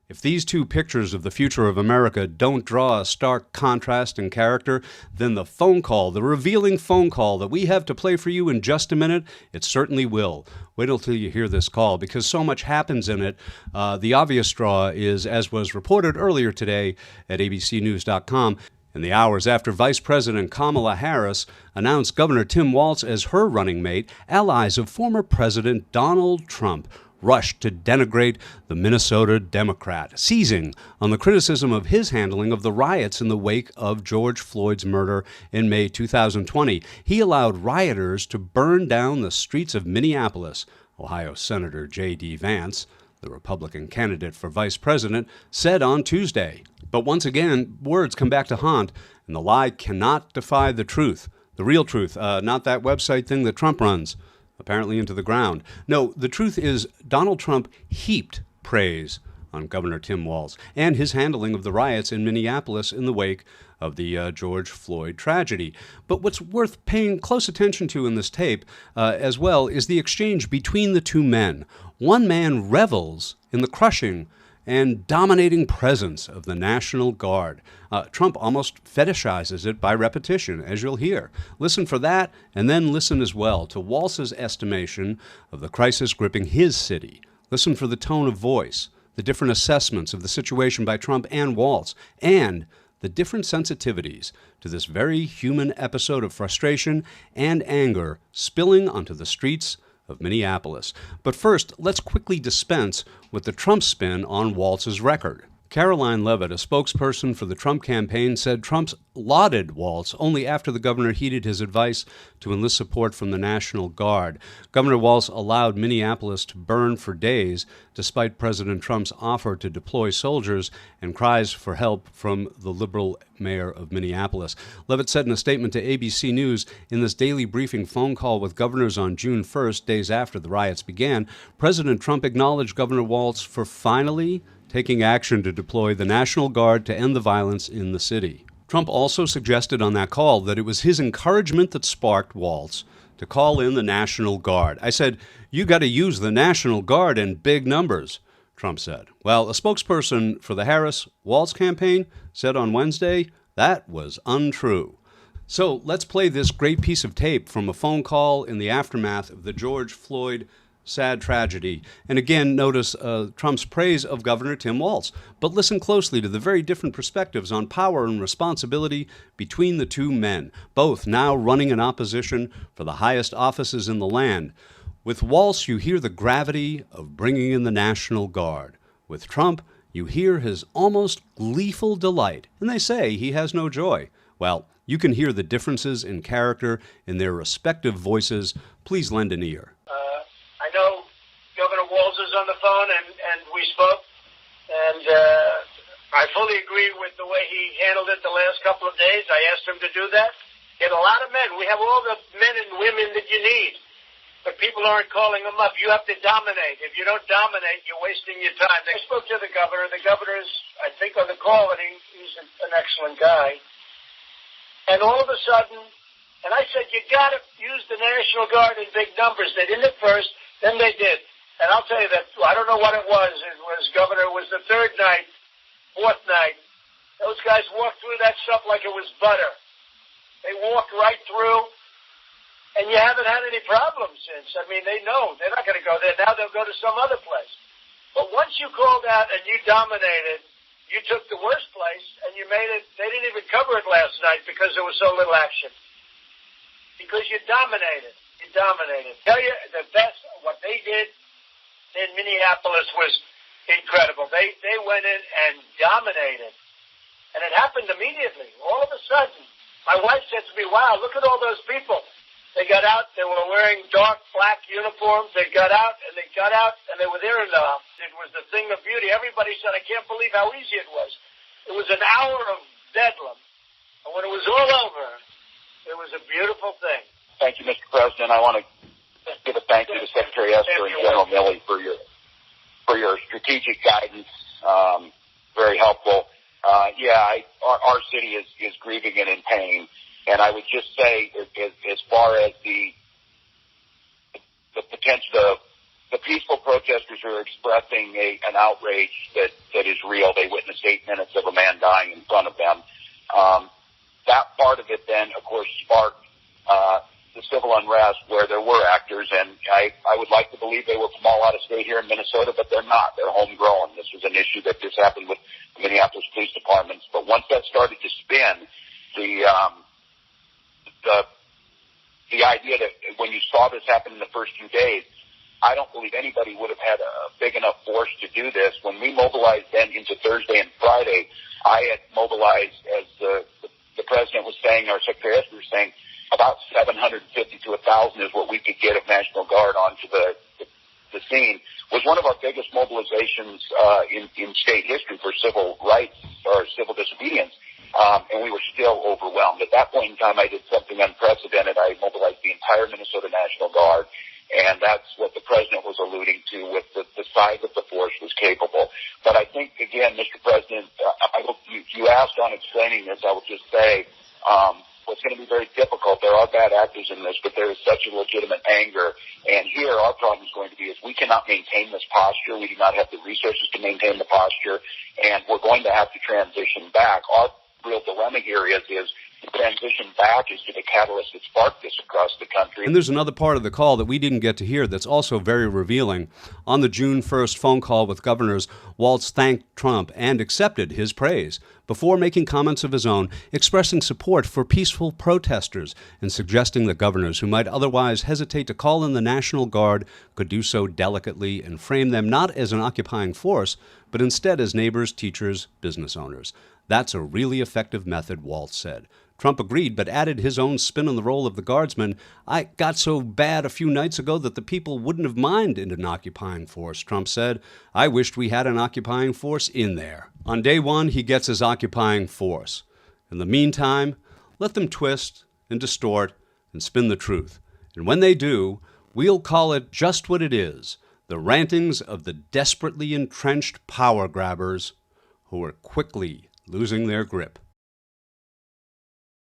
If these two pictures of the future of America don't draw a stark contrast in character, then the phone call, the revealing phone call that we have to play for you in just a minute, it certainly will. Wait until you hear this call, because so much happens in it. The obvious draw is, as was reported earlier today at abcnews.com, in the hours after Vice President Kamala Harris announced Governor Tim Walz as her running mate, allies of former President Donald Trump rushed to denigrate the Minnesota Democrat, seizing on the criticism of his handling of the riots in the wake of George Floyd's murder in May 2020. He allowed rioters to burn down the streets of Minneapolis. Ohio Senator J.D. Vance, the Republican candidate for vice president, said on Tuesday. But once again, words come back to haunt, and the lie cannot defy the truth. The real truth, not that website thing that Trump runs, apparently into the ground. No, the truth is Donald Trump heaped praise on Governor Tim Walz and his handling of the riots in Minneapolis in the wake of the George Floyd tragedy. But what's worth paying close attention to in this tape as well is the exchange between the two men. One man revels in the crushing and dominating presence of the National Guard. Trump almost fetishizes it by repetition, as you'll hear. Listen for that, and then listen as well to Walz's estimation of the crisis gripping his city. Listen for the tone of voice, the different assessments of the situation by Trump and Walz, and the different sensitivities to this very human episode of frustration and anger spilling onto the streets of Minneapolis. But first, let's quickly dispense with the Trump spin on Walz's record. Caroline Leavitt, a spokesperson for the Trump campaign, said Trump lauded Walz only after the governor heeded his advice to enlist support from the National Guard. Governor Walz allowed Minneapolis to burn for days, despite President Trump's offer to deploy soldiers and cries for help from the liberal mayor of Minneapolis. Leavitt said in a statement to ABC News, in this daily briefing phone call with governors on June 1st, days after the riots began, President Trump acknowledged Governor Walz for finally taking action to deploy the National Guard to end the violence in the city. Trump also suggested on that call that it was his encouragement that sparked Walz to call in the National Guard. I said, "You got to use the National Guard in big numbers," Trump said. Well, a spokesperson for the Harris-Walz campaign said on Wednesday that was untrue. So let's play this great piece of tape from a phone call in the aftermath of the George Floyd sad tragedy. And again, notice Trump's praise of Governor Tim Walz. But listen closely to the very different perspectives on power and responsibility between the two men, both now running in opposition for the highest offices in the land. With Walz, you hear the gravity of bringing in the National Guard. With Trump, you hear his almost gleeful delight. And they say he has no joy. Well, you can hear the differences in character in their respective voices. Please lend an ear. I know Governor Walz is on the phone, and we spoke, and I fully agree with the way he handled it the last couple of days. I asked him to do that. Get a lot of men. We have all the men and women that you need, but people aren't calling them up. You have to dominate. If you don't dominate, you're wasting your time. I spoke to the governor. The governor is, I think, on the call, and he's an excellent guy. And all of a sudden, and I said, you got to use the National Guard in big numbers. They did it first. Then they did. And I'll tell you that, I don't know what it was. It was the third night, fourth night. Those guys walked through that stuff like it was butter. They walked right through, and you haven't had any problems since. I mean, they know. They're not going to go there. Now they'll go to some other place. But once you called out and you dominated, you took the worst place, and you made it. They didn't even cover it last night because there was so little action. Because you dominated. You dominated. Tell you the best, what they did in Minneapolis was incredible. They went in and dominated. And it happened immediately. All of a sudden, my wife said to me, wow, look at all those people. They got out, they were wearing dark black uniforms. They got out, and they were there enough. It was the thing of beauty. Everybody said, I can't believe how easy it was. It was an hour of bedlam. And when it was all over, it was a beautiful thing. Thank you, Mr. President. I want to give a thank you to Secretary Esper and General Milley for your strategic guidance. Very helpful. Our city is grieving and in pain. And I would just say, as far as the potential, the peaceful protesters are expressing an outrage that is real. They witnessed 8 minutes of a man dying in front of them. That part of it then, of course, sparked the civil unrest where there were actors, and I would like to believe they were from all out of state here in Minnesota, but they're not. They're homegrown. This was an issue that just happened with the Minneapolis police departments. But once that started to spin, the idea that when you saw this happen in the first few days, I don't believe anybody would have had a big enough force to do this. When we mobilized then into Thursday and Friday, I had mobilized, as the president was saying, our Secretary of State was saying, about 750 to 1,000 is what we could get of National Guard onto the scene. Was one of our biggest mobilizations in state history for civil rights or civil disobedience. And we were still overwhelmed. At that point in time, I did something unprecedented. I mobilized the entire Minnesota National Guard, and that's what the president was alluding to with the size of the force was capable. But I think, again, Mr. President, you asked on explaining this, I would just say what's going to be very difficult, there are bad actors in this, but there is such a legitimate anger. And here our problem is going to be is we cannot maintain this posture. We do not have the resources to maintain the posture, and we're going to have to transition back. Our real dilemma here is the transition back is to the catalyst that sparked this across the country. And there's another part of the call that we didn't get to hear that's also very revealing. On the June 1st phone call with governors, Walz thanked Trump and accepted his praise before making comments of his own, expressing support for peaceful protesters and suggesting that governors who might otherwise hesitate to call in the National Guard could do so delicately and frame them not as an occupying force, but instead as neighbors, teachers, business owners. That's a really effective method, Walz said. Trump agreed, but added his own spin on the role of the guardsman. I got so bad a few nights ago that the people wouldn't have minded an occupying force, Trump said. I wished we had an occupying force in there. On day one, he gets his occupying force. In the meantime, let them twist and distort and spin the truth. And when they do, we'll call it just what it is, the rantings of the desperately entrenched power grabbers who are quickly losing their grip.